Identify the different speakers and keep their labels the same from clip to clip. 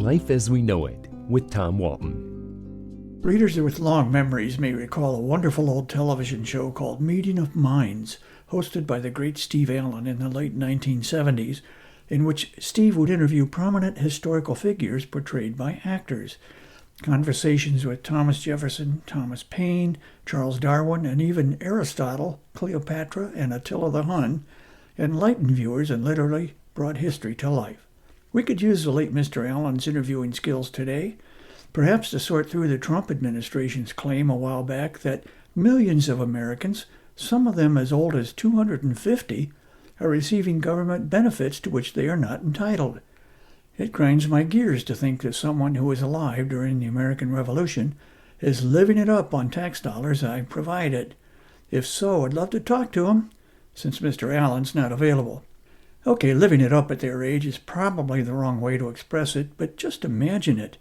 Speaker 1: Life as We Know It with Tom Walton.
Speaker 2: Readers with long memories may recall a wonderful old television show called Meeting of Minds, hosted by the great Steve Allen in the late 1970s, in which Steve would interview prominent historical figures portrayed by actors. Conversations with Thomas Jefferson, Thomas Paine, Charles Darwin, and even Aristotle, Cleopatra, and Attila the Hun enlightened viewers and literally brought history to life. We could use the late Mr. Allen's interviewing skills today, perhaps to sort through the Trump administration's claim a while back that millions of Americans, some of them as old as 250, are receiving government benefits to which they are not entitled. It grinds my gears to think that someone who was alive during the American Revolution is living it up on tax dollars I provided. If so, I'd love to talk to him, since Mr. Allen's not available. Okay, living it up at their age is probably the wrong way to express it, but just imagine it.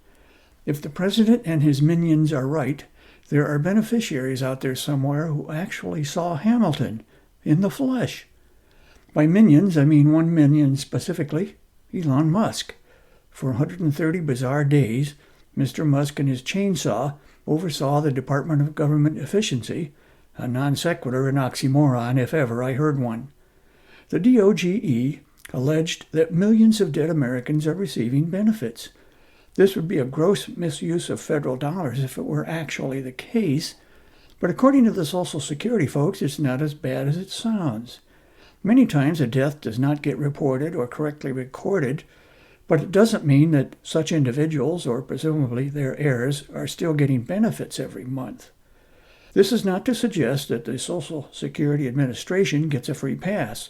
Speaker 2: If the president and his minions are right, there are beneficiaries out there somewhere who actually saw Hamilton in the flesh. By minions, I mean one minion specifically, Elon Musk. For 130 bizarre days, Mr. Musk and his chainsaw oversaw the Department of Government Efficiency, a non sequitur and oxymoron if ever I heard one. The DOGE alleged that millions of dead Americans are receiving benefits. This would be a gross misuse of federal dollars if it were actually the case, but according to the Social Security folks, it's not as bad as it sounds. Many times a death does not get reported or correctly recorded, but it doesn't mean that such individuals, or presumably their heirs, are still getting benefits every month. This is not to suggest that the Social Security Administration gets a free pass.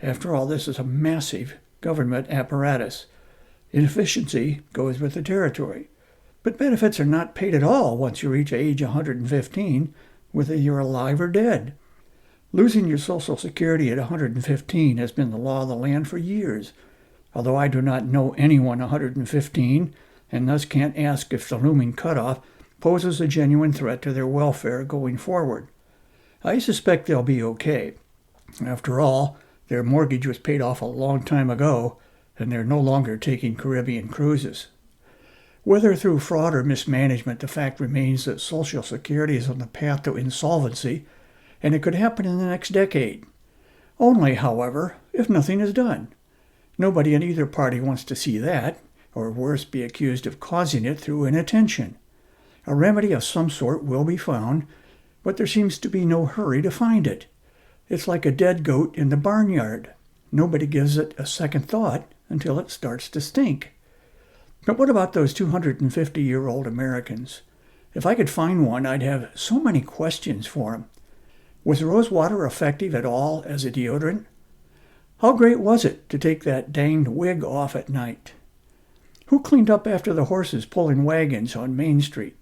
Speaker 2: After all, this is a massive government apparatus. Inefficiency goes with the territory. But benefits are not paid at all once you reach age 115, whether you're alive or dead. Losing your Social Security at 115 has been the law of the land for years, although I do not know anyone 115, and thus can't ask if the looming cutoff poses a genuine threat to their welfare going forward. I suspect they'll be okay. After all, their mortgage was paid off a long time ago, and they're no longer taking Caribbean cruises. Whether through fraud or mismanagement, the fact remains that Social Security is on the path to insolvency, and it could happen in the next decade. Only, however, if nothing is done. Nobody in either party wants to see that, or worse, be accused of causing it through inattention. A remedy of some sort will be found, but there seems to be no hurry to find it. It's like a dead goat in the barnyard. Nobody gives it a second thought until it starts to stink. But what about those 250-year-old Americans? If I could find one, I'd have so many questions for him. Was rosewater effective at all as a deodorant? How great was it to take that danged wig off at night? Who cleaned up after the horses pulling wagons on Main Street?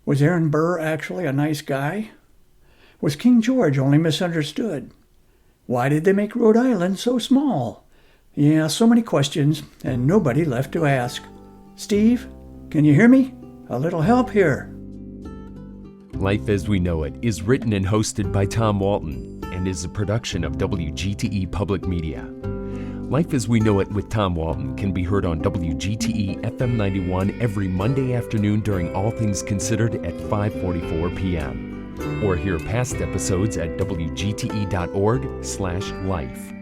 Speaker 2: Was Aaron Burr actually a nice guy? Was King George only misunderstood? Why did they make Rhode Island so small? Yeah, so many questions, and nobody left to ask. Steve, can you hear me? A little help here.
Speaker 1: Life as We Know It is written and hosted by Tom Walton and is a production of WGTE Public Media. Life as We Know It with Tom Walton can be heard on WGTE FM 91 every Monday afternoon during All Things Considered at 5:44 p.m. Or hear past episodes at wgte.org/life.